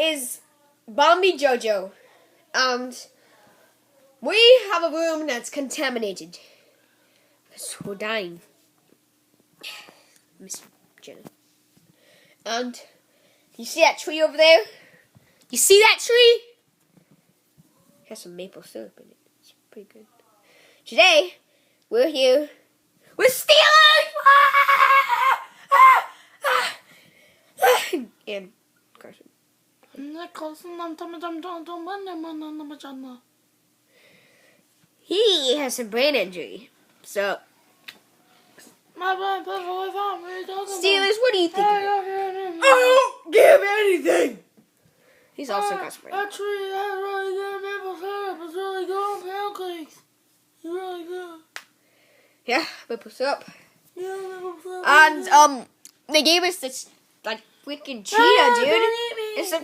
is Bombi Jojo, and we have a room that's contaminated. So we're dying. Miss Jenna. And you see that tree over there? You see that tree? It has some maple syrup in it. It's pretty good. Today, we're here with Steelers! And Carson. He has a brain injury. So, Steelers, what do you think? I don't give anything! He's also got sprain. Actually, that's really good maple syrup. It's really good on pancakes. It's really good. Yeah, maple syrup. Yeah, maple syrup. And, they gave us this, like, freaking cheetah, dude. It's a...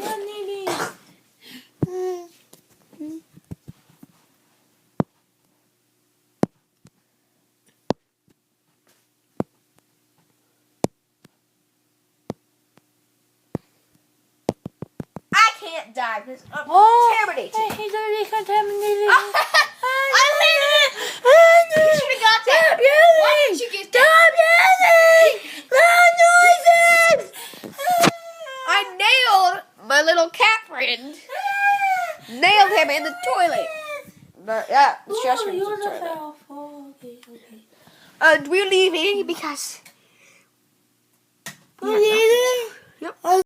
I can't die because I'm contaminated. He's already contaminated. I landed it! You should have got that. Why didn't you get that? Stop yelling! Loud noises! I nailed my little cat friend. Nailed him in the toilet. But, yeah, the trash room's in the toilet. Okay. And we're leaving because... We're leaving? Yep.